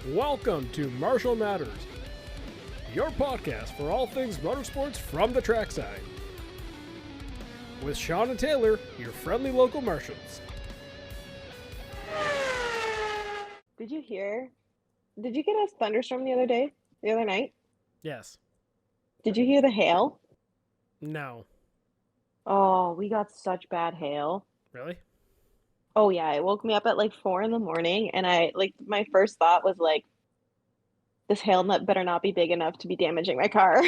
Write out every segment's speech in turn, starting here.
Welcome to Marshal Matters, your podcast for all things motorsports from the trackside. With Sean and Taylor, your friendly local marshals. Did you get a thunderstorm the other night? Yes. Did you hear the hail? No. Oh, we got such bad hail. Really? Oh yeah, it woke me up at like 4 a.m. and my first thought was like, this hail nut better not be big enough to be damaging my car.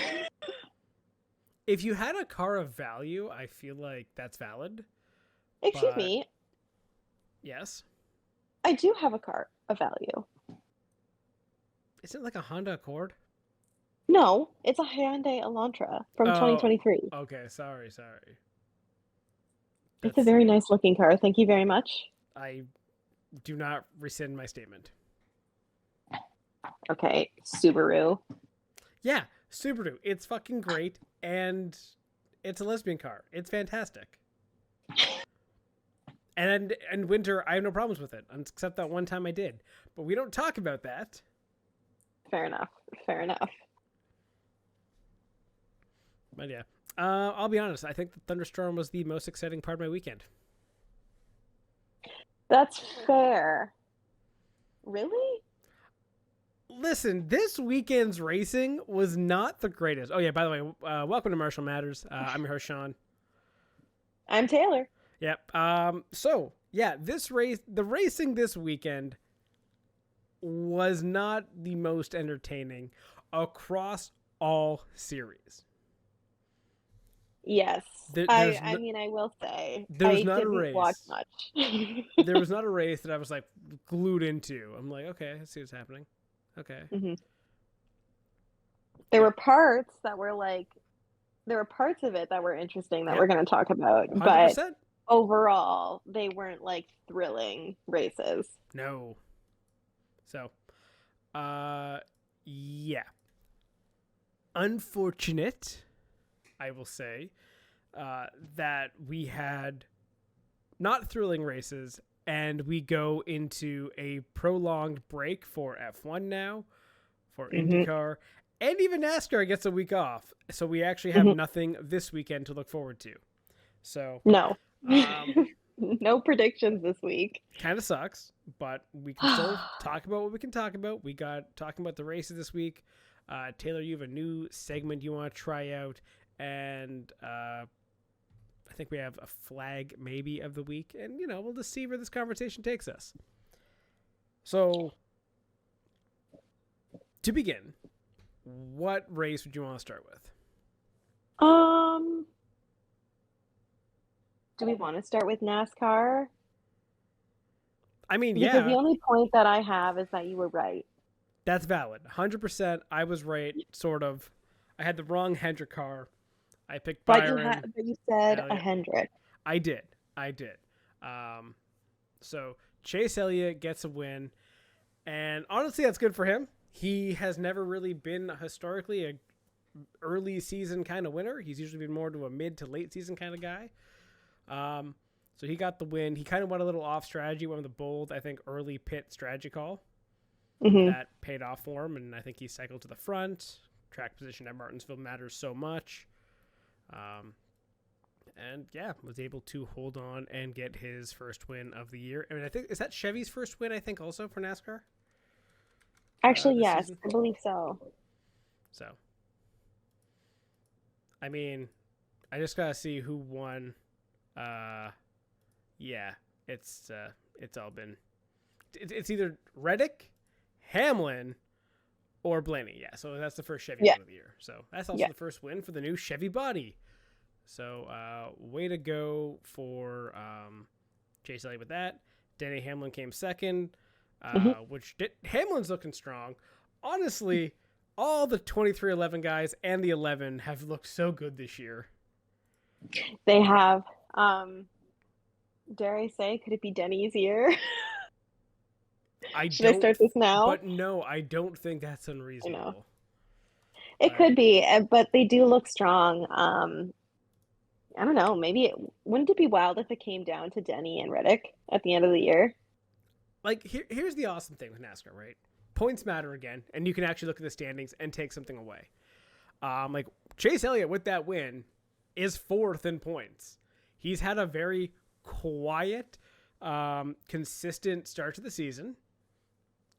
If you had a car of value, I feel like that's valid. Excuse me, Yes. I do have a car of value. Is it like a Honda Accord? No, it's a Hyundai Elantra from 2023. Okay, sorry. It's a very nice looking car. Thank you very much. I do not rescind my statement. Okay, Subaru. Yeah, Subaru. It's fucking great, and it's a lesbian car. It's fantastic. And winter, I have no problems with it, except that one time I did. But we don't talk about that. Fair enough. But yeah, I'll be honest. I think the thunderstorm was the most exciting part of my weekend. That's fair. Really? Listen, this weekend's racing was not the greatest. Oh yeah, by the way, welcome to Marshal Matters. I'm your host, Sean. I'm Taylor. Yep. So yeah, the racing this weekend was not the most entertaining across all series. Yes. I will say there's not a race. Watch much. There was not a race that I was like glued into. I'm like, okay, let's see what's happening. Okay. Mm-hmm. There were parts of it that were interesting that we're going to talk about, 100%. But overall, they weren't like thrilling races. No. So, yeah. Unfortunate, I will say, that we had not thrilling races, and we go into a prolonged break for F1 now, for Indycar, and even NASCAR gets a week off. So we actually have nothing this weekend to look forward to. So no. No predictions this week. Kind of sucks, but we can still talk about what we can talk about. We got talking about the races this week. Taylor, you have a new segment you want to try out, and I think we have a flag maybe of the week, and we'll just see where this conversation takes us. So, to begin, what race would you want to start with? Do we want to start with NASCAR? I mean, because the only point that I have is that you were right. That's valid. 100%. I was right, sort of. I had the wrong Hendrick car. I picked Byron. But you said a Hendrick. I did. So Chase Elliott gets a win, and honestly, that's good for him. He has never really been historically a early season kind of winner. He's usually been more to a mid to late season kind of guy. So he got the win. He kind of went a little off strategy, went with a bold, I think, early pit strategy call. That paid off for him, and I think he cycled to the front. Track position at Martinsville matters so much. And yeah, was able to hold on and get his first win of the year. I mean, I think, is that Chevy's first win, I think, also for NASCAR? Actually, yes, season? I believe so. So, I mean, I just gotta see who won. Yeah, it's all been, it's either Reddick, Hamlin, or Blaney. Yeah, so that's the first Chevy win of the year. So that's also the first win for the new Chevy body. So way to go for Chase Elliott with that. Denny Hamlin came second, Hamlin's looking strong. Honestly, all the 2311 guys and the 11 have looked so good this year. They have. Dare I say, could it be Denny's year? Should I start this now? But no, I don't think that's unreasonable. It could be, but they do look strong. I don't know. Maybe wouldn't it be wild if it came down to Denny and Reddick at the end of the year? Like, here's the awesome thing with NASCAR, right? points matter again, and you can actually look at the standings and take something away. Like Chase Elliott with that win is 4th in points. He's had a very quiet, consistent start to the season.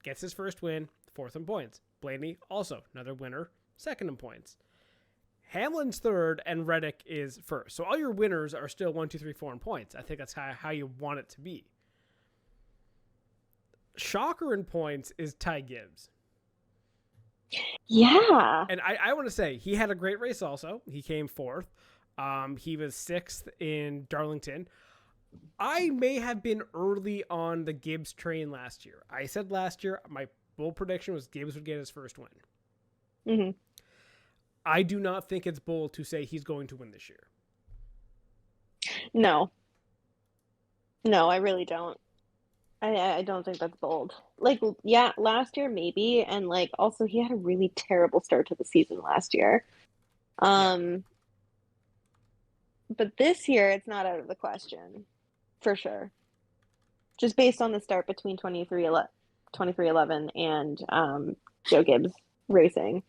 Gets his first win, 4th in points. Blaney also another winner, 2nd in points. Hamlin's 3rd, and Reddick is 1st. So all your winners are still 1, 2, 3, 4 in points. I think that's how you want it to be. Shocker in points is Ty Gibbs. Yeah. And I want to say he had a great race also. He came 4th. He was 6th in Darlington. I may have been early on the Gibbs train last year. I said last year my bold prediction was Gibbs would get his first win. Mm-hmm. I do not think it's bold to say he's going to win this year. No, I really don't. I don't think that's bold. Like, yeah, last year maybe, and like also he had a really terrible start to the season last year. But this year it's not out of the question, for sure. Just based on the start between 2311 and Joe Gibbs Racing.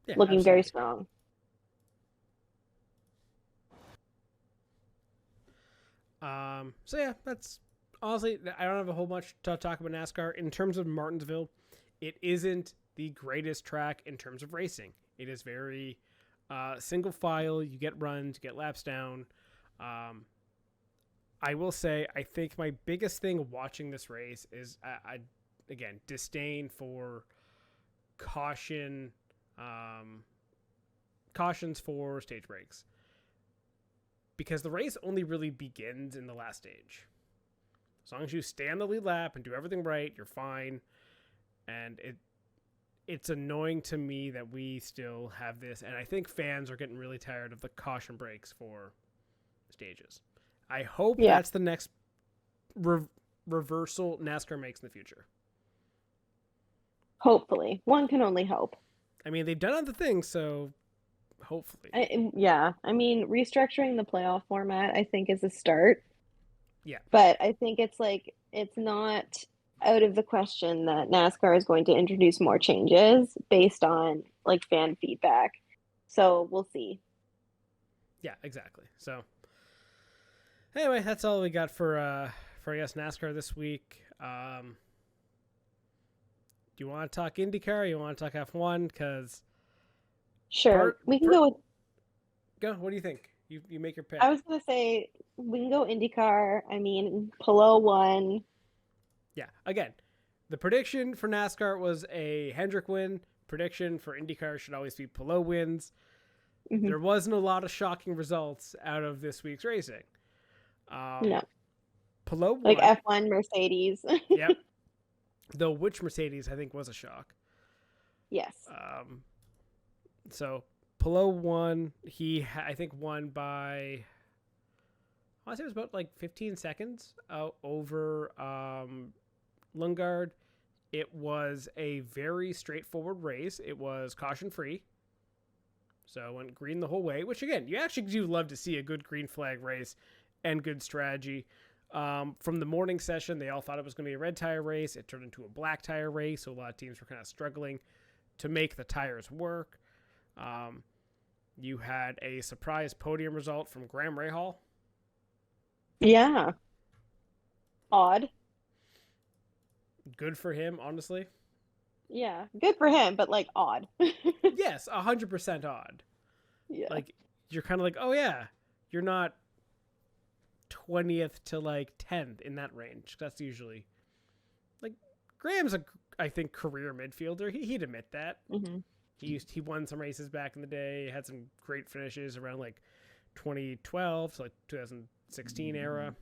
Yeah, looking absolutely. very strong. So yeah, that's honestly, I don't have a whole bunch to talk about NASCAR. In terms of Martinsville, it isn't the greatest track in terms of racing. It is very single file. You get runs, you get laps down. I will say, I think my biggest thing watching this race is, I again, disdain for cautions for stage breaks, because the race only really begins in the last stage. As long as you stay on the lead lap and do everything right, you're fine. And it's annoying to me that we still have this, and I think fans are getting really tired of the caution breaks for stages. I hope that's the next reversal NASCAR makes in the future. Hopefully. One can only hope. I mean, they've done other things, so hopefully. I mean, restructuring the playoff format, I think, is a start. Yeah. But I think it's not out of the question that NASCAR is going to introduce more changes based on like fan feedback. So we'll see. Yeah, exactly. So anyway, that's all we got for I guess NASCAR this week. Do you want to talk IndyCar? Or you want to talk F1? Because sure, we can go with. Go. What do you think? You make your pick. I was gonna say we can go IndyCar. I mean, Palou won. Yeah. Again, the prediction for NASCAR was a Hendrick win. Prediction for IndyCar should always be Palou wins. Mm-hmm. There wasn't a lot of shocking results out of this week's racing. No. Palou won. Like F1 Mercedes. Yep. Though which Mercedes I think was a shock. Yes. So Palou won. He I think won by, I want to say it was about like 15 seconds over Lundgaard. It was a very straightforward race. It was caution free. So it went green the whole way, which again, you actually do love to see a good green flag race and good strategy. From the morning session, they all thought it was going to be a red tire race. It turned into a black tire race, so a lot of teams were kind of struggling to make the tires work. You had a surprise podium result from Graham Rahal. Yeah. Odd. Good for him, honestly. Yeah, good for him, but like odd. Yes, 100% odd. Yeah. Like, you're kind of like, oh yeah, you're not 20th to like 10th in that range. That's usually like Graham's I think career midfielder. He'd admit that. Mm-hmm. He won some races back in the day, had some great finishes around like 2012 to like 2016 era.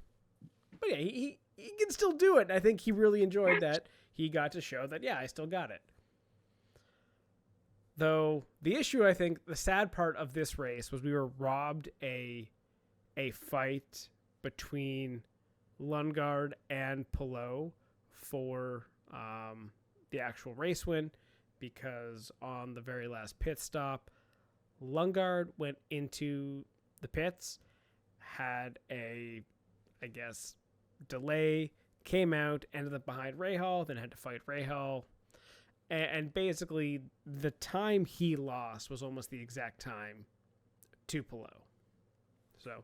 But yeah, he can still do it. I think he really enjoyed that. He got to show that, yeah, I still got it. Though the issue, I think, the sad part of this race was we were robbed a fight between Lundgaard and Palou for the actual race win, because on the very last pit stop, Lundgaard went into the pits, had a, I guess, delay, came out, ended up behind Rahal, then had to fight Rahal. And basically, the time he lost was almost the exact time to Palou. So,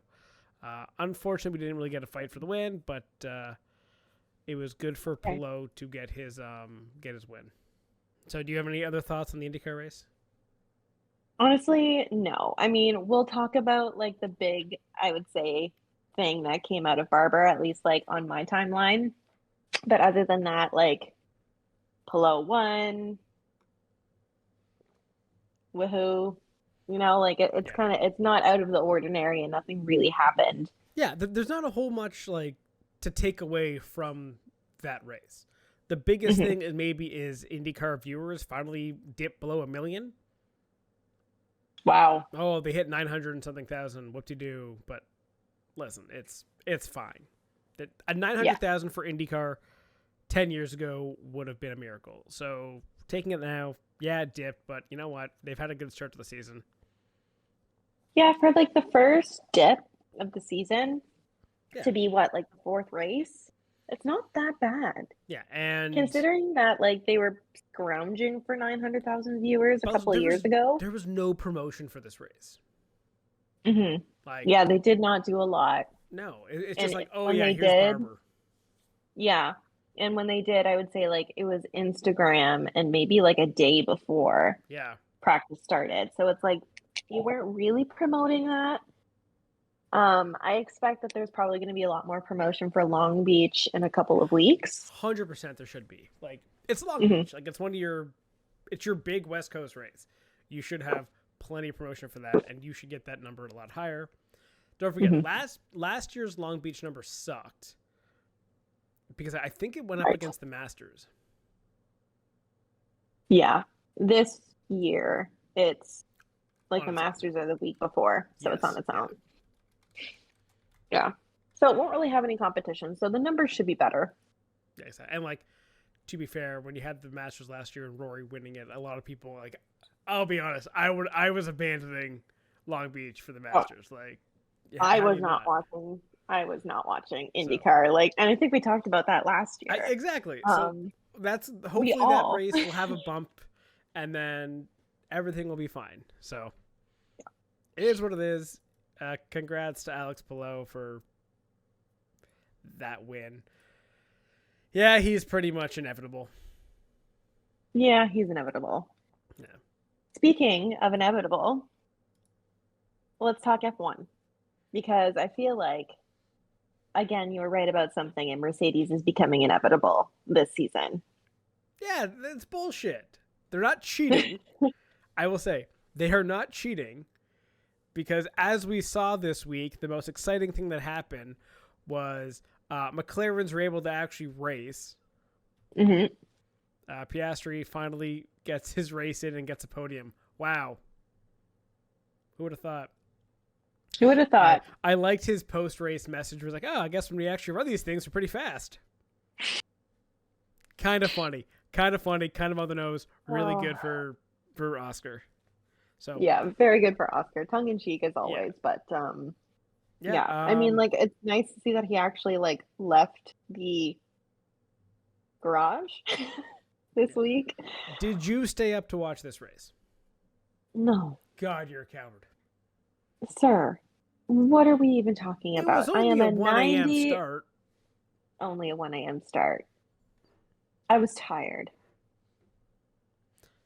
unfortunately, we didn't really get a fight for the win, but it was good for Palou to get his win. So, do you have any other thoughts on the IndyCar race? Honestly, no. I mean, we'll talk about like the big, I would say, thing that came out of Barber, at least like on my timeline. But other than that, like Palou won, woohoo. You know, like it's kind of, it's not out of the ordinary and nothing really happened. Yeah, there's not a whole much like to take away from that race. The biggest thing maybe is IndyCar viewers finally dipped below 1 million. Wow. Oh, they hit 900 and something thousand. Whoop-de-doo. But listen, it's fine. A 900,000 for IndyCar 10 years ago would have been a miracle. So taking it now, yeah, it dipped, but you know what? They've had a good start to the season. Yeah, for like the first dip of the season to be what, like the fourth race? It's not that bad. Yeah, and considering that like they were scrounging for 900,000 viewers a couple of years ago. There was no promotion for this race. Like, yeah, they did not do a lot. No, it's just like, oh yeah, here's Barber. Yeah, and when they did, I would say like it was Instagram and maybe like a day before practice started. So it's like you weren't really promoting that. I expect that there's probably going to be a lot more promotion for Long Beach in a couple of weeks. 100% there should be. Like, it's Long Beach. Like, it's your big West Coast race. You should have plenty of promotion for that, and you should get that number a lot higher. Don't forget, last year's Long Beach number sucked because I think it went up against the Masters. Yeah. This year, it's like the Masters are the week before, so it's on its own. Yeah. So it won't really have any competition. So the numbers should be better. Yeah, exactly. And like, to be fair, when you had the Masters last year and Rory winning it, a lot of people like, I'll be honest, I was abandoning Long Beach for the Masters. Like, yeah, I was not watching IndyCar. So, like, and I think we talked about that last year. Exactly. So that's hopefully that race will have a bump, and then everything will be fine. So it is what it is. Congrats to Alex Palou for that win. Yeah, he's pretty much inevitable. Yeah, he's inevitable. Yeah. Speaking of inevitable, let's talk F1. Because I feel like, again, you were right about something, and Mercedes is becoming inevitable this season. Yeah, that's bullshit. They're not cheating. I will say, they are not cheating. Because as we saw this week, the most exciting thing that happened was McLarens were able to actually race. Piastri finally gets his race in and gets a podium. Wow. Who would have thought? Who would have thought? I liked his post-race message. It was like, oh, I guess when we actually run these things, we're pretty fast. Kind of funny. Kind of on the nose. Really good for Oscar. So yeah, very good for Oscar. Tongue in cheek as always, but I mean, like, it's nice to see that he actually like left the garage this week. Did you stay up to watch this race? No. God, you're a coward, sir. What are we even talking about? I am a 1 a.m. start. Only a 1 a.m. start. I was tired.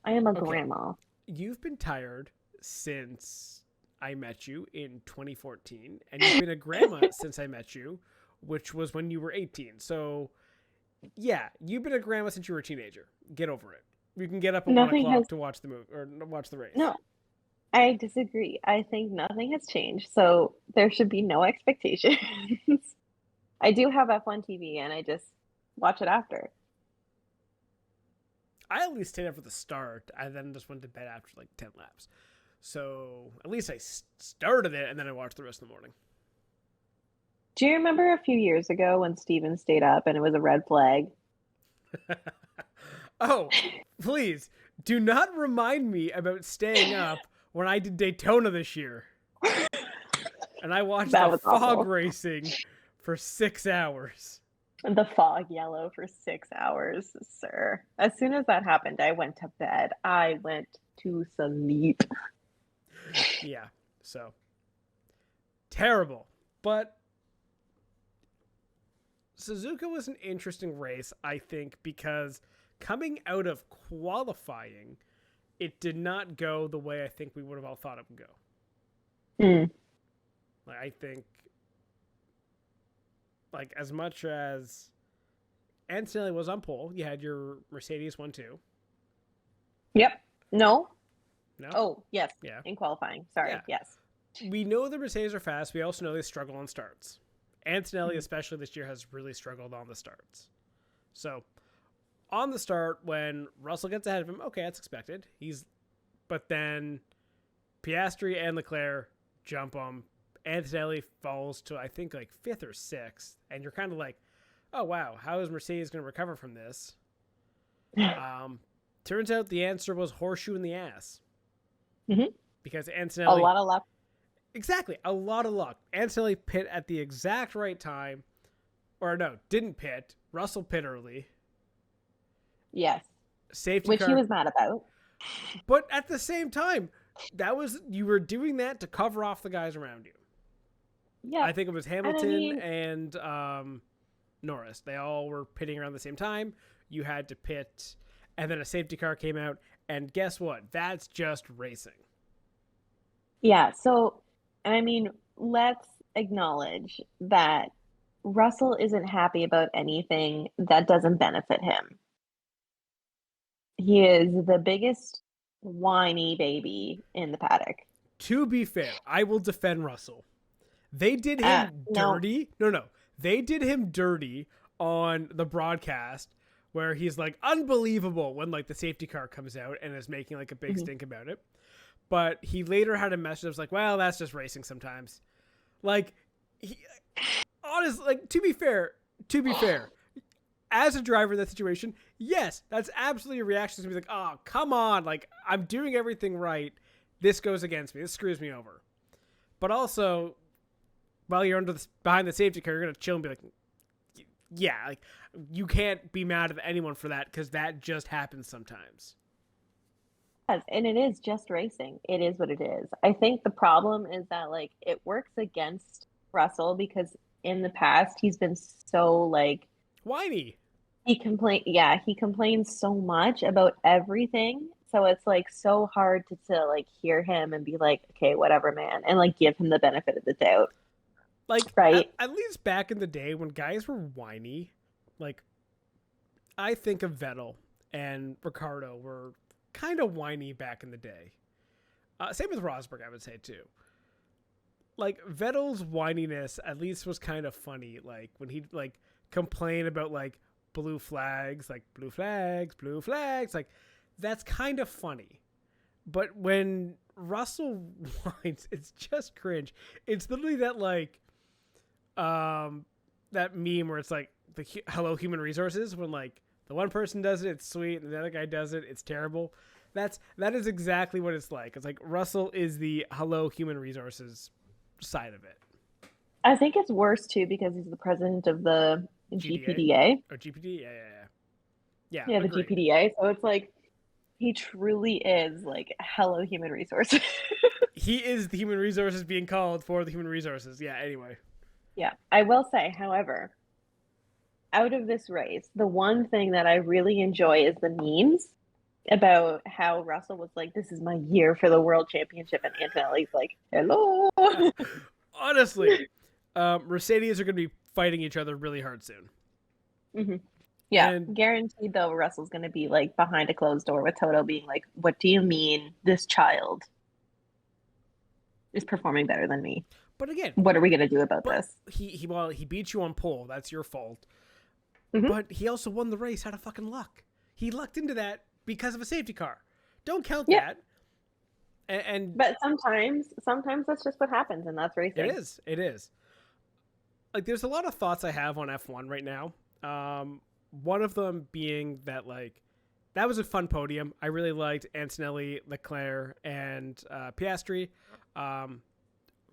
I am a grandma. You've been tired since I met you in 2014, and you've been a grandma since I met you, which was when you were 18. So, yeah, you've been a grandma since you were a teenager. Get over it. You can get up at 1 o'clock to watch the movie or watch the race. No, I disagree. I think nothing has changed, so there should be no expectations. I do have F1 TV, and I just watch it after. I at least stayed up for the start. I then just went to bed after like 10 laps. So at least I started it, and then I watched the rest of the morning. Do you remember a few years ago when Steven stayed up and it was a red flag? Oh, please do not remind me about staying up when I did Daytona this year. And I watched the fog racing for 6 hours. The fog yellow for 6 hours, sir. As soon as that happened, I went to bed. I went to sleep. Yeah, so terrible. But Suzuka was an interesting race, I think, because coming out of qualifying, it did not go the way I think we would have all thought it would go. Like, I think, like, as much as Antonelli was on pole, you had your Mercedes 1-2. Yep. No? No? Oh, yes. Yeah. In qualifying. Sorry. Yeah. Yes. We know the Mercedes are fast. We also know they struggle on starts. Antonelli, especially this year, has really struggled on the starts. So, on the start, when Russell gets ahead of him, okay, that's expected. But then Piastri and Leclerc jump him. Antonelli falls to, I think, like 5th or 6th. And you're kind of like, oh, wow, how is Mercedes going to recover from this? Turns out the answer was horseshoe in the ass. Because Antonelli... A lot of luck. Exactly. A lot of luck. Antonelli pit at the exact right time. Or no, didn't pit. Russell pit early. Yes. Safety Which car. he was mad about. But at the same time, you were doing that to cover off the guys around you. Yeah. I think it was Hamilton and Norris. They all were pitting around the same time. You had to pit, and then a safety car came out. And guess what? That's just racing. Yeah. So, I mean, let's acknowledge that Russell isn't happy about anything that doesn't benefit him. He is the biggest whiny baby in the paddock. To be fair, I will defend Russell. They did him dirty. No. They did him dirty on the broadcast where he's like unbelievable when like the safety car comes out and is making like a big stink about it. But he later had a message that was like, well, that's just racing sometimes. Like, honestly, like, to be fair, as a driver in that situation, yes, that's absolutely a reaction to be like, oh, come on. Like, I'm doing everything right. This goes against me. This screws me over. But also, while you're behind the safety car, you're going to chill and be like, yeah, like, you can't be mad at anyone for that because that just happens sometimes. And it is just racing. It is what it is. I think the problem is that like it works against Russell because in the past he's been so like whiny. He complains so much about everything. So it's like so hard to like hear him and be like, okay, whatever, man, and like give him the benefit of the doubt. Like, right? At least back in the day when guys were whiny, like I think of Vettel and Ricardo were kind of whiny back in the day. Same with Rosberg, I would say too. Like Vettel's whininess at least was kind of funny. Like when he'd like complain about like blue flags, like blue flags, like that's kind of funny. But when Russell whines, it's just cringe. It's literally that like that meme where it's like the hello human resources when like the one person does it, it's sweet, and the other guy does it, it's terrible. That is exactly what it's like. It's like Russell is the hello human resources side of it. I think it's worse too because he's the president of the GPDA. Or GPD, yeah. Yeah, the GPDA. So it's like he truly is like hello human resources. He is the human resources being called for the human resources. Yeah. Anyway. Yeah, I will say, however, out of this race, the one thing that I really enjoy is the memes about how Russell was like, this is my year for the world championship, and Antonelli's like, hello. Honestly, Mercedes are going to be fighting each other really hard soon. Mm-hmm. Yeah, and guaranteed though, Russell's going to be like behind a closed door with Toto being like, what do you mean this child is performing better than me? But again, what are we going to do about this? He beat you on pole. That's your fault. Mm-hmm. But he also won the race out of fucking luck. He lucked into that because of a safety car. Don't count that. But sometimes that's just what happens, and that's racing. It is. Like, there's a lot of thoughts I have on F1 right now. One of them being that, like, that was a fun podium. I really liked Antonelli, Leclerc, and Piastri.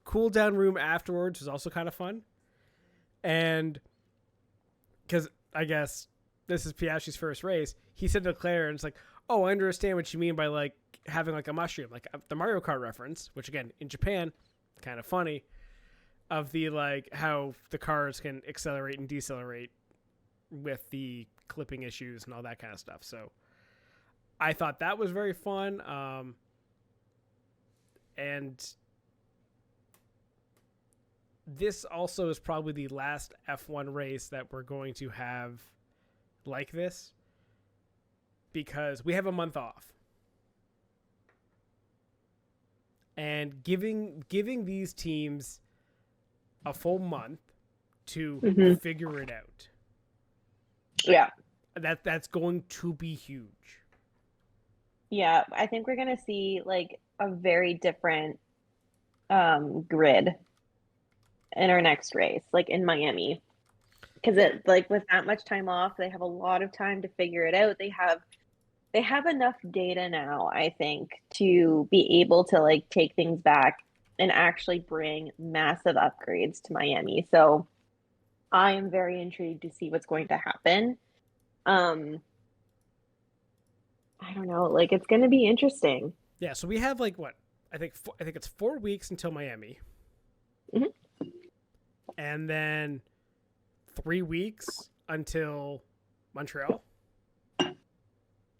Cool down room afterwards was also kind of fun. And because I guess this is Piastri's first race. He said to Leclerc, and it's like, oh, I understand what you mean by like having like a mushroom, like the Mario Kart reference, which again in Japan, kind of funny, of the like how the cars can accelerate and decelerate with the clipping issues and all that kind of stuff. So I thought that was very fun. And this also is probably the last F1 race that we're going to have like this, because we have a month off. And giving these teams a full month to figure it out. Yeah. That's going to be huge. Yeah, I think we're going to see like a very different grid in our next race, like in Miami. Because it like with that much time off, they have a lot of time to figure it out. They have enough data now, I think, to be able to like take things back and actually bring massive upgrades to Miami. So I am very intrigued to see what's going to happen. I don't know, like it's going to be interesting. Yeah, so we have like what? I think it's 4 weeks until Miami. Mm-hmm. And then 3 weeks until Montreal.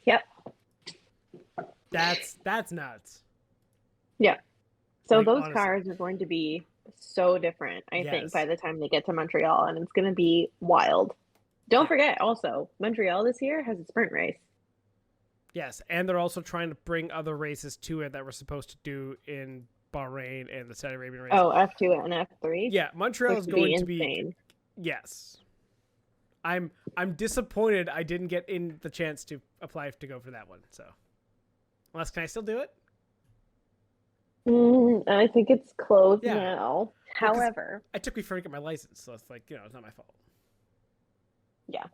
Yep. That's nuts. Yeah. So like, those honestly. cars are going to be so different, I think, by the time they get to Montreal, and it's going to be wild. Don't forget, also, Montreal this year has a sprint race. Yes, and they're also trying to bring other races to it that we're supposed to do in Bahrain and the Saudi Arabian race. Oh, F2 and F3? Yeah, Montreal is going to be... Yes. I'm disappointed I didn't get in the chance to apply to go for that one, so... Unless, can I still do it? I think it's closed now. Well, however... I took me forever to get my license, so it's like, it's not my fault. Yeah.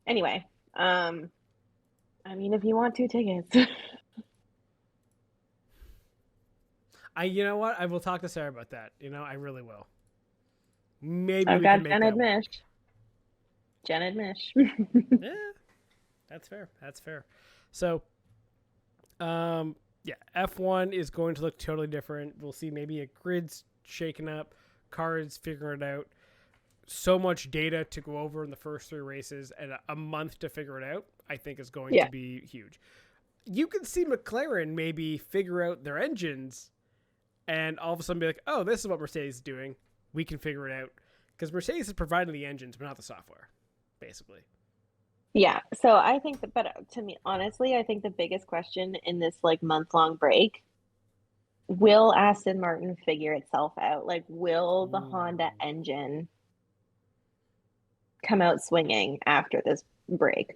Anyway, I mean, if you want 2 tickets. You know what? I will talk to Sarah about that. I really will. Maybe I've we got can make Jen that Admish. Jen Admish. Yeah, that's fair. That's fair. So, yeah, F1 is going to look totally different. We'll see maybe a grid's shaken up, cars figuring it out. So much data to go over in the first 3 races and a month to figure it out, I think is going to be huge. You can see McLaren maybe figure out their engines and all of a sudden be like, oh, this is what Mercedes is doing. We can figure it out. Because Mercedes is providing the engines, but not the software, basically. Yeah, so I think that, but to me, honestly, I think the biggest question in this like month-long break, will Aston Martin figure itself out? Like, will the Honda engine come out swinging after this break?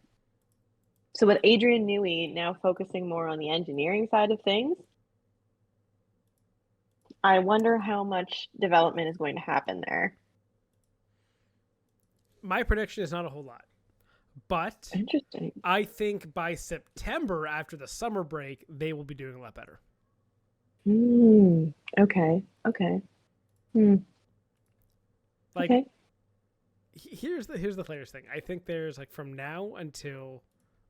So with Adrian Newey now focusing more on the engineering side of things, I wonder how much development is going to happen there. My prediction is not a whole lot. But interesting. I think by September, after the summer break, they will be doing a lot better. Okay. Like, okay. Here's the latest thing. I think there's like from now until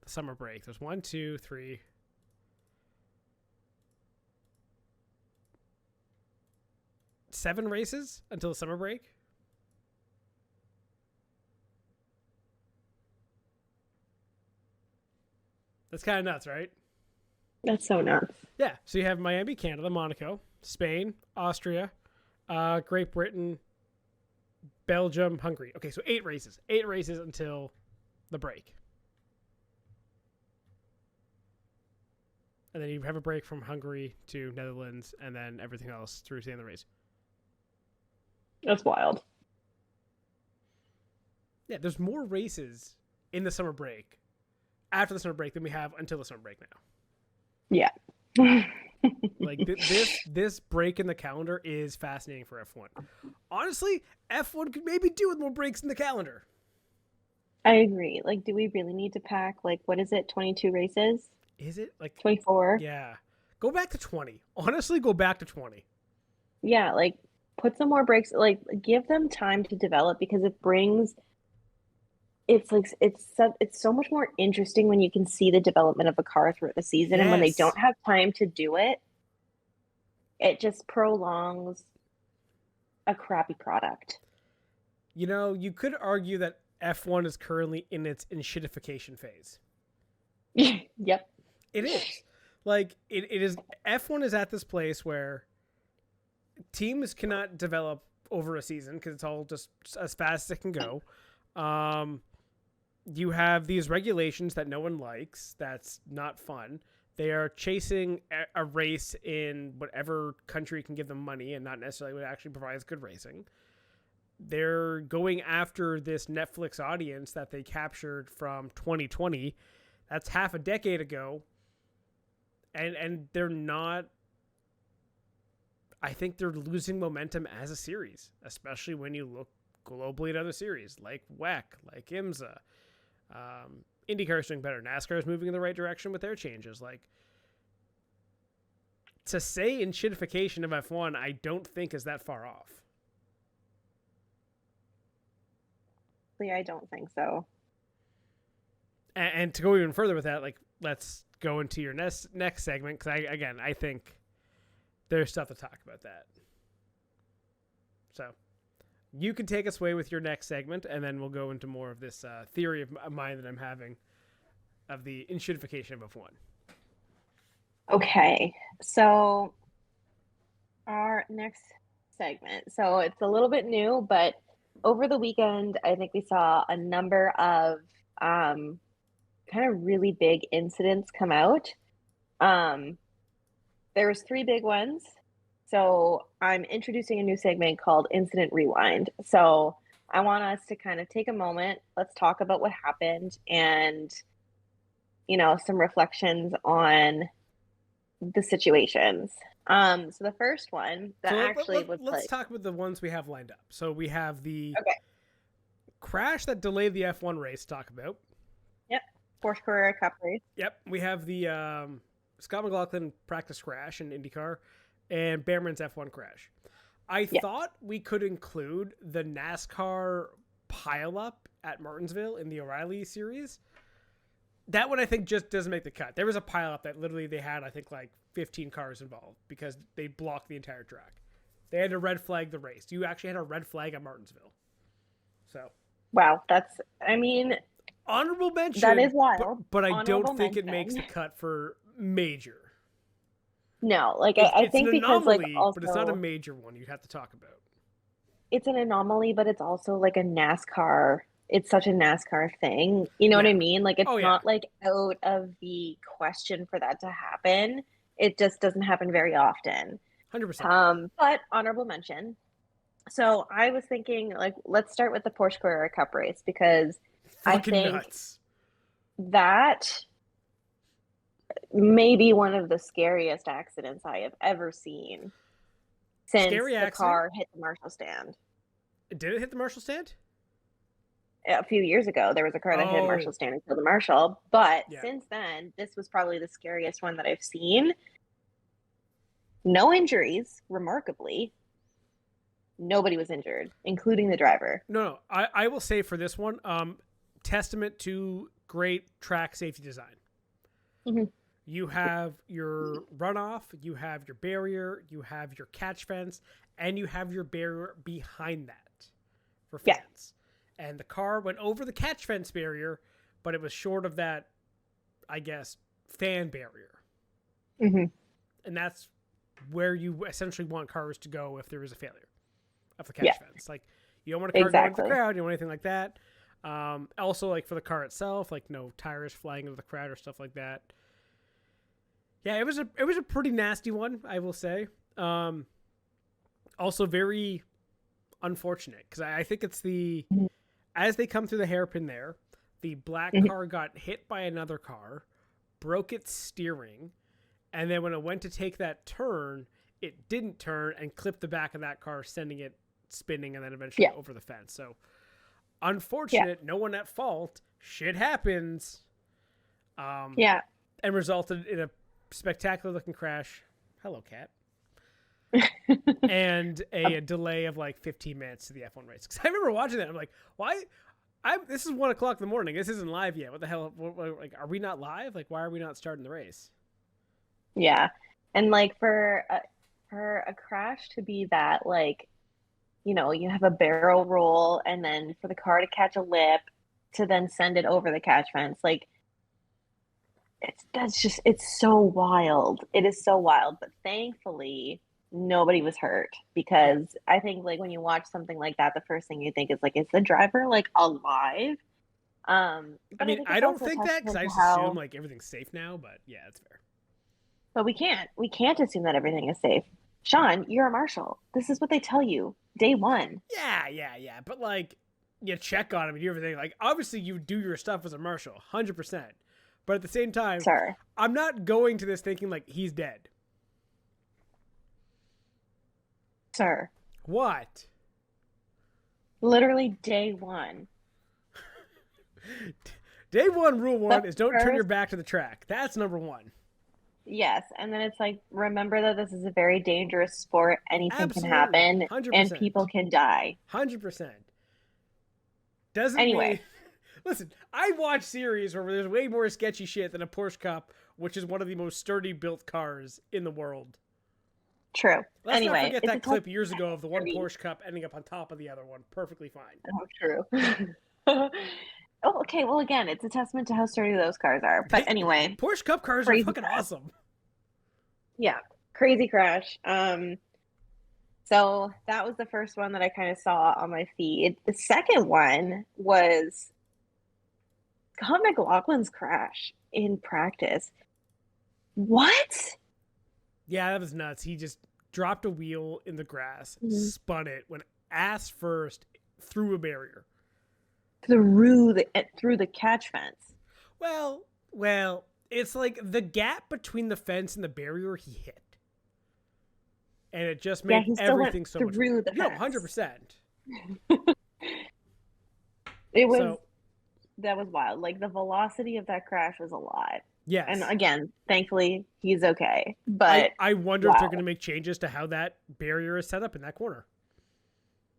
the summer break, there's 1, 2, 3, 7 races until the summer break. That's kind of nuts, right? That's so nuts. Yeah. So you have Miami, Canada, Monaco, Spain, Austria, Great Britain, Belgium, Hungary. Okay, so 8 races. 8 races until the break. And then you have a break from Hungary to Netherlands, and then everything else through to the end of the race. That's wild. Yeah, there's more races in the summer break, after the summer break, than we have until the summer break now. Yeah. Like, this break in the calendar is fascinating for F1. Honestly, F1 could maybe do with more breaks in the calendar. I agree. Like, do we really need to pack, like, what is it, 22 races? Is it? Like 24? Yeah. Go back to 20. Honestly, go back to 20. Yeah, like, put some more breaks. Like, give them time to develop, because it brings it's so much more interesting when you can see the development of a car throughout the season, and when they Yes. don't have time to do it, it just prolongs a crappy product. You know, you could argue that F1 is currently in its enshittification phase. Yep. It is. Like, it is. F1 is at this place where teams cannot develop over a season because it's all just as fast as it can go. You have these regulations that no one likes. That's not fun. They are chasing a race in whatever country can give them money and not necessarily what actually provides good racing. They're going after this Netflix audience that they captured from 2020. That's half a decade ago. And they're not, I think they're losing momentum as a series, especially when you look globally at other series like WEC, like IMSA. IndyCar is doing better. NASCAR is moving in the right direction with their changes. Like, to say enshittification of F1, I don't think is that far off. I don't think so. And to go even further with that, like, let's go into your next segment, because I think there's stuff to talk about that. So you can take us away with your next segment, and then we'll go into more of this theory of mine that I'm having of the enshittification of F1. Okay, so our next segment. So it's a little bit new, but over the weekend, I think we saw a number of kind of really big incidents come out. There was 3 big ones. So I'm introducing a new segment called Incident Rewind. So I want us to kind of take a moment. Let's talk about what happened and, some reflections on the situations. So the first one that let's talk about the ones we have lined up. So we have the okay. crash that delayed the F1 race to talk about. Yep. Porsche Cup race. Yep. We have the Scott McLaughlin practice crash in IndyCar and Behrman's F1 crash. I thought we could include the NASCAR pileup at Martinsville in the O'Reilly series. That one I think just doesn't make the cut. There was a pileup that literally they had, I think, like 15 cars involved because they blocked the entire track. They had to red flag the race. You actually had a red flag at Martinsville. So. Wow, honorable mention. That is wild. But I don't think it makes the cut for major. No, I think because anomaly, also, but it's not a major one you have to talk about. It's an anomaly, but it's also like a NASCAR. It's such a NASCAR thing. You know what I mean? Like, it's not like out of the question for that to happen. It just doesn't happen very often. 100%. But honorable mention. So I was thinking, like, let's start with the Porsche Carrera Cup race because Fucking I think nuts. That may be one of the scariest accidents I have ever seen since the car hit the Marshal stand. Did it hit the Marshal stand? A few years ago, there was a car that hit Marshal stand and killed the Marshal. But since then, this was probably the scariest one that I've seen. No injuries, remarkably. Nobody was injured, including the driver. No. I will say for this one, testament to great track safety design. Mm-hmm. You have your runoff, you have your barrier, you have your catch fence, and you have your barrier behind that for fans. Yeah. And the car went over the catch fence barrier, but it was short of that, I guess, fan barrier. Mm-hmm. And that's where you essentially want cars to go if there is a failure of the catch fence. Like, you don't want a car going into the crowd, you don't want anything like that. Also, like, for the car itself, like, no tires flying into the crowd or stuff like that. Yeah, it was a pretty nasty one, I will say. Also very unfortunate because I think it's as they come through the hairpin there, the black car got hit by another car, broke its steering, and then when it went to take that turn, it didn't turn and clipped the back of that car, sending it spinning and then eventually over the fence. So unfortunate, no one at fault. Shit happens. And resulted in a spectacular looking crash. Hello, cat. And a delay of like 15 minutes to the F1 race. Because I remember watching that. I'm like, why? This is 1:00 in the morning. This isn't live yet. What the hell? Like, are we not live? Like, why are we not starting the race? Yeah. And like for a crash to be that, like, you have a barrel roll and then for the car to catch a lip to then send it over the catch fence, like it's so wild. It is so wild, but thankfully nobody was hurt Yeah. because I think like when you watch something like that, the first thing you think is like, is the driver like alive? I But I mean, think I it's don't also a think that because testament I to just assume how, like everything's safe now. But yeah, it's fair. but we can't assume that everything is safe. Sean, you're a marshal. This is what they tell you day one. Yeah. But like, you check on him and you everything. Like, obviously, you do your stuff as a marshal, 100%. But at the same time, Sir, I'm not going to this thinking like he's dead. sir, What? literally day one. Day one, rule The one is don't turn your first, back to the track. That's number one. yes, and then it's like, remember that this is a very dangerous sport. Anything can Absolutely, happen, and 100%, people can die. 100%. Doesn't mean. Anyway, Listen, I watch series where there's way more sketchy shit than a Porsche Cup, which is one of the most sturdy built cars in the world. true. Let's not Anyway, forget it's a that clip testament years to ago of the how one sturdy. Porsche Cup ending up on top of the other one. Perfectly fine. Oh, true. Oh, okay. Well, again, it's a testament to how sturdy those cars are. But anyway, Porsche Cup cars are crazy fucking crash. awesome. Yeah, crazy crash. So that was the first one that I kind of saw on my feed. The second one was Scott McLaughlin's crash in practice. What? Yeah, that was nuts. He just dropped a wheel in the grass, Mhm. spun it, went ass first through a barrier. Through the catch fence. Well, it's like the gap between the fence and the barrier he hit. And it just Yeah, made he still went everything so much worse. through the No, fence. 100%. It was So, That was wild. Like the velocity of that crash was a lot. And yes. again, thankfully he's okay. I, But I wonder if they're wow, going to make changes to how that barrier is set up in that corner.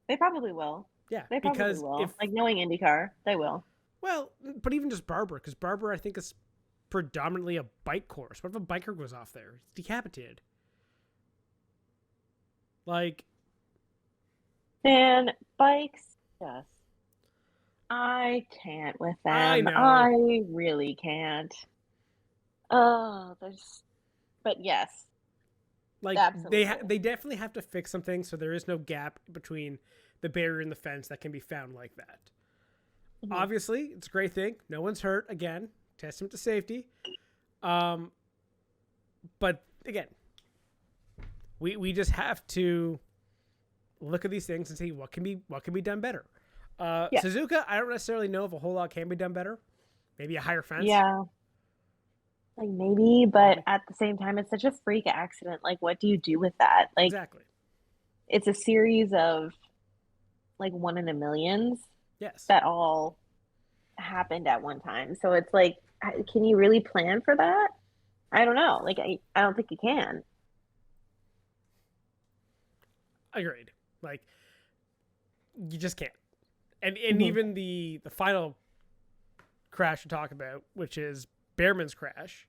they probably will. Yeah, They probably because if, will. Like knowing IndyCar, they will. well, but even just Barber, because Barber, I think, is predominantly a bike course. What if a biker goes off there? He's decapitated. Like, And bikes, yes. I can't with I them. know. I really can't. Oh, but yes, Like, absolutely. they definitely have to fix some things so there is no gap between the barrier and the fence that can be found like that. Mhm. Obviously, it's a great thing. No one's hurt. Again, testament to safety. Um, but again, we just have to look at these things and see what can be done better. Yeah. Suzuka, I don't necessarily know if a whole lot can be done better. Maybe a higher fence. Yeah. Like maybe, but Maybe. at the same time, it's such a freak accident. Like, what do you do with that? Like, Exactly. it's a series of like one in a millions Yes. that all happened at one time. So it's like, can you really plan for that? I don't know. Like, I don't think you can. Agreed. Like, you just can't. And Hmm. even the final crash to talk about, which is Behrman's crash.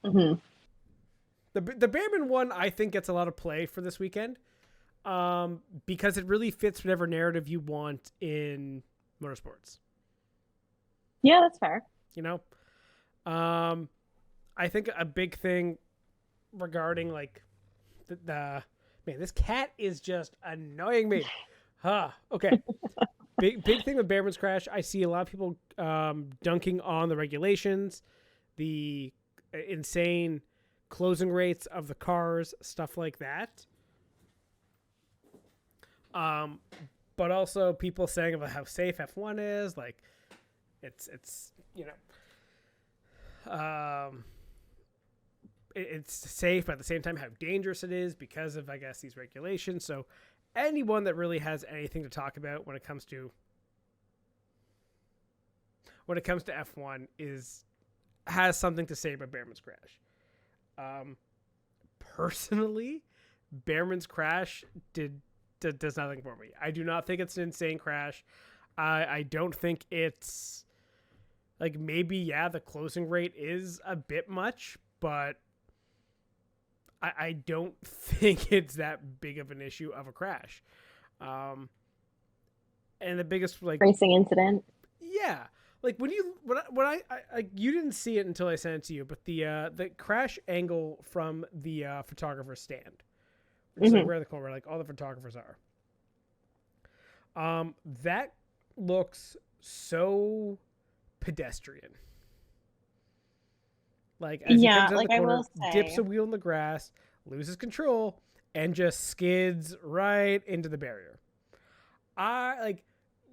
Hmm. The Behrman one, I think, gets a lot of play for this weekend, because it really fits whatever narrative you want in motorsports. Yeah, that's fair. You know, I think a big thing regarding like the man, this cat is just annoying me. Huh. Okay. Big thing with Behrman's crash. I see a lot of people dunking on the regulations, the insane closing rates of the cars, stuff like that. But also people saying about how safe F1 is, like it's it's safe, but at the same time how dangerous it is because of, I guess, these regulations. So anyone that really has anything to talk about when it comes to F1 has something to say about Behrman's crash. Personally, Behrman's crash does nothing for me. I do not think it's an insane crash. I don't think it's like maybe the closing rate is a bit much, but I don't think it's that big of an issue of a crash. And the biggest like racing incident. Yeah, like when I you didn't see it until I sent it to you, but the crash angle from the photographer's stand, which is like where the corner where like all the photographers are. That looks so pedestrian. Like as he comes out like the corner, I will say, dips a wheel in the grass, loses control, and just skids right into the barrier.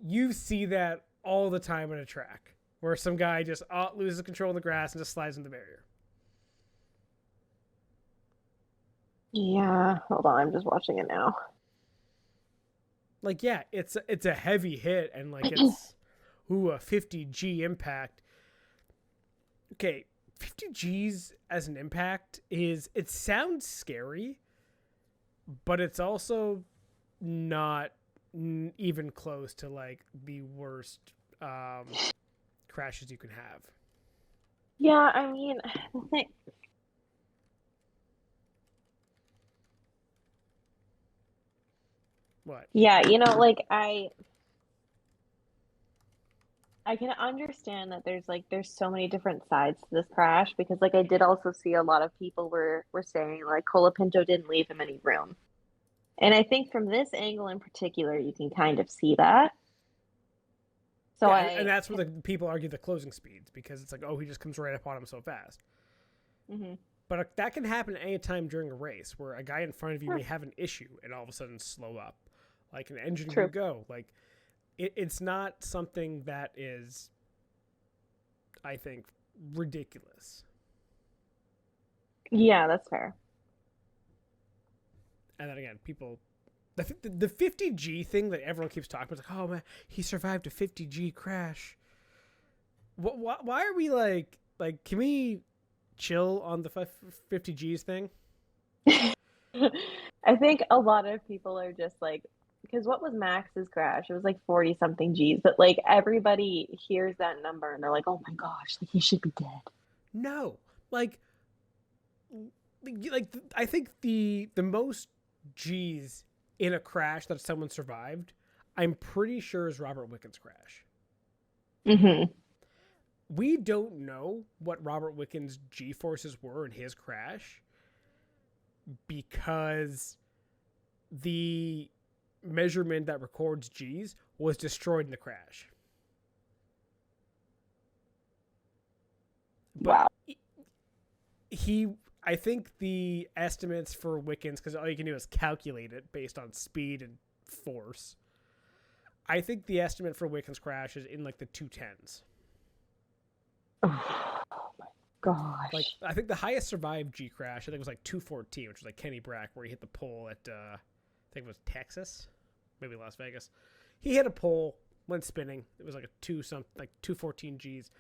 You see that all the time on a track where some guy just loses control in the grass and just slides in the barrier. Yeah, hold on, I'm just watching it now. Like, yeah, it's a heavy hit, and like it's a 50G impact. Okay, 50 Gs as an impact it sounds scary, but it's also not even close to like the worst crashes you can have. Yeah, I mean, the thing. What? Yeah, like I can understand that there's so many different sides to this crash, because like I did also see a lot of people were saying like Colapinto didn't leave him any room. And I think from this angle in particular, you can kind of see that. So and that's where the people argue the closing speeds, because it's like, oh, he just comes right up on him so fast. Mm-hmm. But that can happen at any time during a race where a guy in front of you may have an issue and all of a sudden slow up. Like an engine will go. Like it's not something that is, I think, ridiculous. Yeah, that's fair. And then again, people, the 50G thing that everyone keeps talking about, is like, oh man, he survived a 50G crash. Why are we like, can we chill on the 50Gs thing? I think a lot of people are just like, because what was Max's crash? It was like 40 something G's, but like everybody hears that number and they're like, oh my gosh, like he should be dead. No, like I think the most G's in a crash that someone survived, I'm pretty sure is Robert Wicken's crash. Mm-hmm. We don't know what Robert Wicken's G forces were in his crash because the measurement that records G's was destroyed in the crash. But wow. I think the estimates for Wickens, because all you can do is calculate it based on speed and force. I think the estimate for Wickens' crash is in like the 210s. Oh my gosh. Like I think the highest survived G crash, I think, was like 214, which was like Kenny Brack, where he hit the pole at I think it was Texas, maybe Las Vegas. He hit a pole, went spinning. It was like a 214 Gs.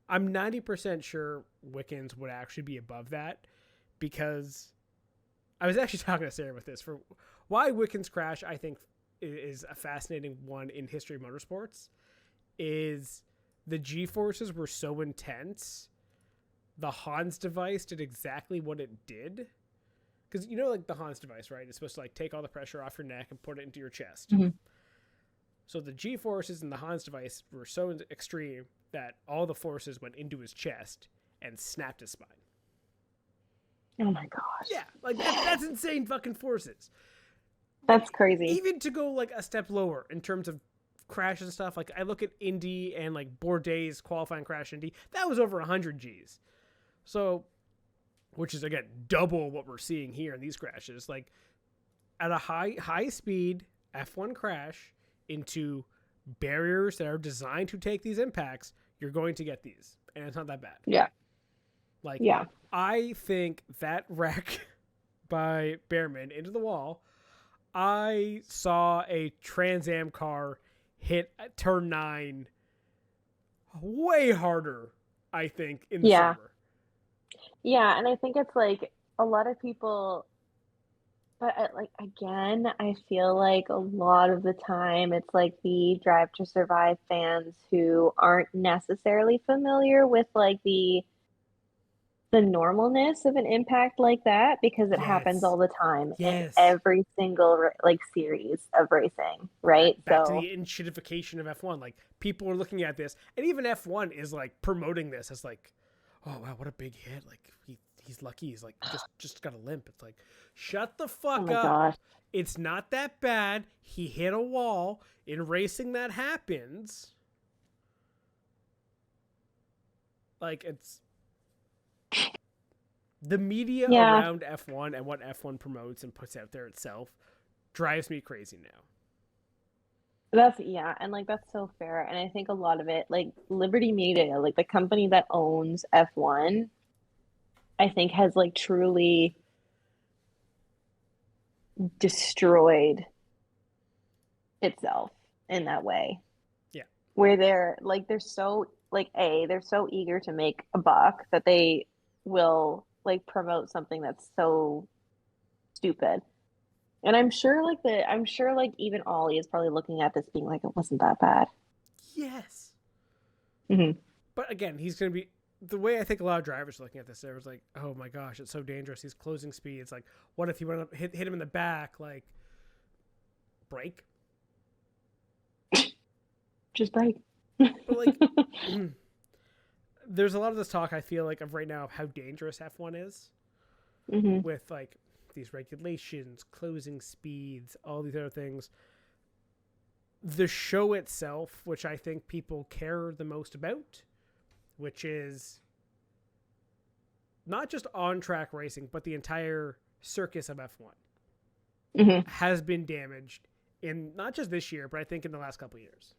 I'm 90% sure Wickens would actually be above that, because I was actually talking to Sarah with this for why Wickens' crash, I think, is a fascinating one in history of motorsports. Is the G forces were so intense, the Hans device did exactly what it did. Because like the Hans device, right? It's supposed to like take all the pressure off your neck and put it into your chest. Mm-hmm. So the G forces in the Hans device were so extreme that all the forces went into his chest and snapped his spine. Oh my gosh. Yeah, like that's insane fucking forces. That's crazy. Even to go like a step lower in terms of crashes and stuff, like I look at Indy and like Bourdais' qualifying crash Indy, that was over 100 Gs. So, which is again double what we're seeing here in these crashes. Like at a high speed F1 crash into barriers that are designed to take these impacts, you're going to get these, and it's not that bad. Yeah. Like, yeah. I think that wreck by Behrman into the wall, I saw a Trans Am car hit at turn 9 way harder, I think, in the summer. Yeah, and I think it's like a lot of people But like again, I feel like a lot of the time it's like the Drive to Survive fans who aren't necessarily familiar with like the normalness of an impact like that because it happens Yes. all the time in Yes. every single like series of racing, right? Back to the So, Enshittification of F1. Like, people are looking at this, and even F1 is like promoting this as like, oh wow, what a big hit! Like he's lucky. He's like just got a limp. It's like, shut the oh fuck my up. gosh. It's not that bad. He hit a wall. In racing, that happens. Like, it's the media Yeah, around F1 and what F1 promotes and puts out there itself drives me crazy now. yeah, and like that's so fair. And I think a lot of it, like Liberty Media, like the company that owns F1, I think has like truly destroyed itself in that way. Yeah. Where they're so like they're so eager to make a buck that they will like promote something that's so stupid. And I'm sure like even Ollie is probably looking at this being like it wasn't that bad. Yes. Hmm. But again, he's going to be the way I think a lot of drivers are looking at this. There was like, oh my gosh, it's so dangerous. He's closing speed. It's like, what if he went up, hit him in the back, like break? Just break. But like, there's a lot of this talk I feel like of right now of how dangerous F1 is Hmm. with like these regulations, closing speeds, all these other things. The show itself, which I think people care the most about, which is not just on track racing, but the entire circus of F1 Hmm. has been damaged in not just this year, but I think in the last couple of years.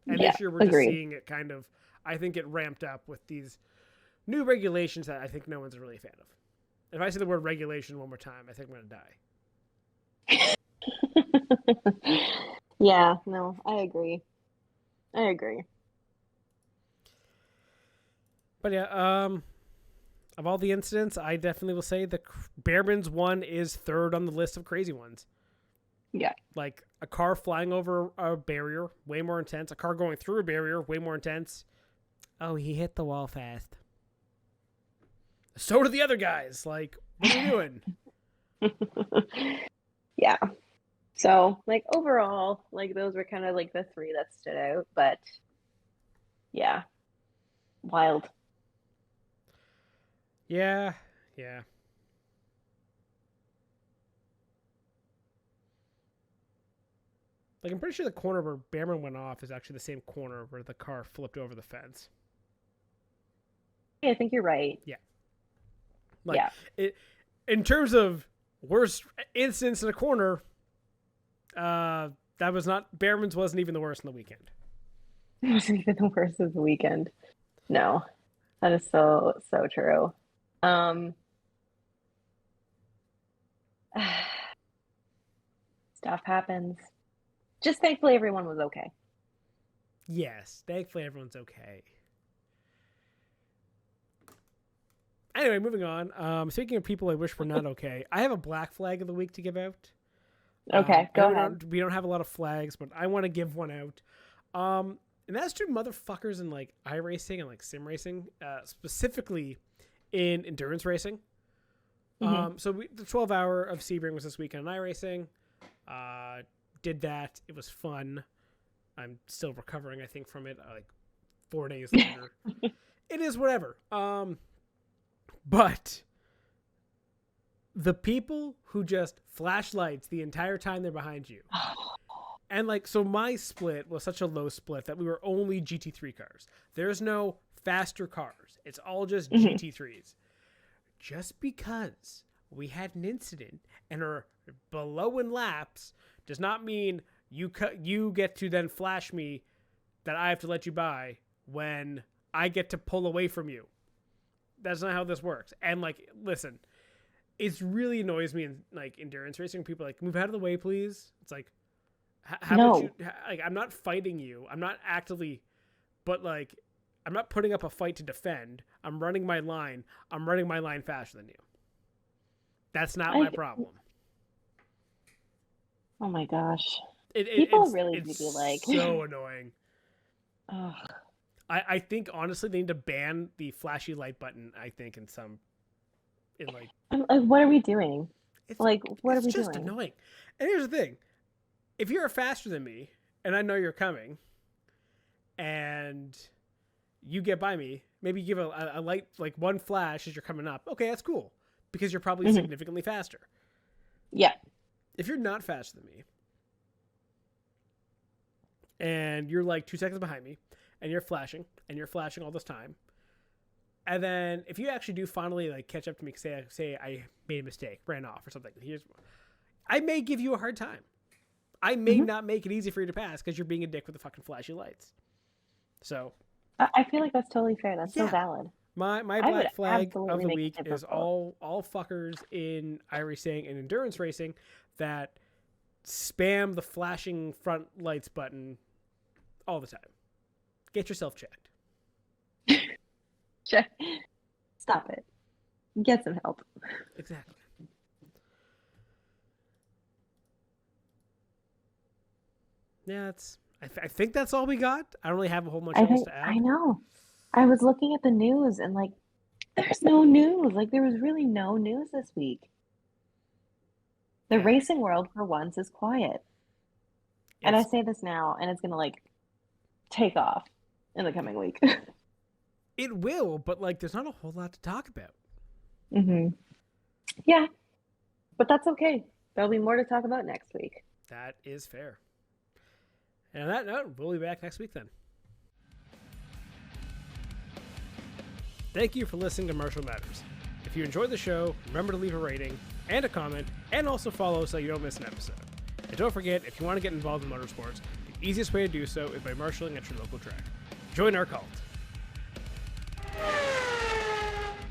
And Yeah, this year we're just agreed. seeing it kind of, I think it ramped up with these new regulations that I think no one's really a fan of. If I say the word regulation one more time, I think I'm going to die. Yeah, no, I agree. I agree. But yeah, of all the incidents, I definitely will say the Behrman's one is third on the list of crazy ones. Yeah. Like a car flying over a barrier, way more intense. A car going through a barrier, way more intense. Oh, he hit the wall fast. So do the other guys. Like, what are you doing? Yeah. So, like overall, like those were kind of like the three that stood out, but yeah, wild. Yeah, yeah. Like, I'm pretty sure the corner where Behrman went off is actually the same corner where the car flipped over the fence. Yeah, I think you're right. Yeah. Like, Yeah. it, in terms of worst incidents in a corner, that was not, Behrman's wasn't even the worst in the weekend. It wasn't even the worst of the weekend. No, that is so, so true. Um, stuff happens. Just thankfully everyone was okay. Yes, thankfully everyone's okay. Anyway, moving on. Speaking of people I wish were not okay, I have a black flag of the week to give out. Okay, I go know ahead. we don't have a lot of flags, but I want to give one out. And that's to motherfuckers in like iRacing and like sim racing, specifically in endurance racing. Hmm. So the 12-hour of Sebring was this weekend in iRacing. Did that. It was fun. I'm still recovering, I think, from it like 4 days later. It is whatever. But the people who just flash lights the entire time they're behind you. And like, so my split was such a low split that we were only GT3 cars. There's no faster cars. It's all just Hmm. GT3s. Just because we had an incident and are below in laps does not mean you get to then flash me that I have to let you by when I get to pull away from you. That's not how this works. And like, listen, it really annoys me in like endurance racing. People are like, move out of the way, please. It's like, how about you? No. Like, I'm not fighting you. I'm not actively, but like, I'm not putting up a fight to defend. I'm running my line. I'm running my line faster than you. That's not my I problem. Oh my gosh. People really do be like so annoying. Ugh. I think honestly they need to ban the flashy light button. I think in like what are we doing? What are we doing? It's just annoying. And here's the thing: if you're faster than me and I know you're coming, and you get by me, maybe you give a light, like one flash as you're coming up. Okay, that's cool because you're probably significantly faster. Yeah. If you're not faster than me and you're like 2 seconds behind me and you're flashing all this time, and then if you actually do finally like catch up to me, say I made a mistake, ran off or something, I may give you a hard time. I may not make it easy for you to pass because you're being a dick with the fucking flashy lights. So I feel like that's totally fair. That's so valid. My black flag of the week is all fuckers in iRacing and endurance racing that spam the flashing front lights button all the time. Get yourself checked. Stop it. Get some help. Exactly. Yeah, I think that's all we got. I don't really have a whole much else to add. I know. I was looking at the news and like, there's no news. Like there was really no news this week. The racing world for once is quiet. And I say this now and it's going to like take off in the coming week. It will, but like there's not a whole lot to talk about. Yeah. But that's okay. There'll be more to talk about next week. That is fair. And on that note, we'll be back next week then. Thank you for listening to Marshal Matters. If you enjoyed the show, remember to leave a rating and a comment, and also follow so you don't miss an episode. And don't forget, if you want to get involved in motorsports, the easiest way to do so is by marshalling at your local track. Join our cult.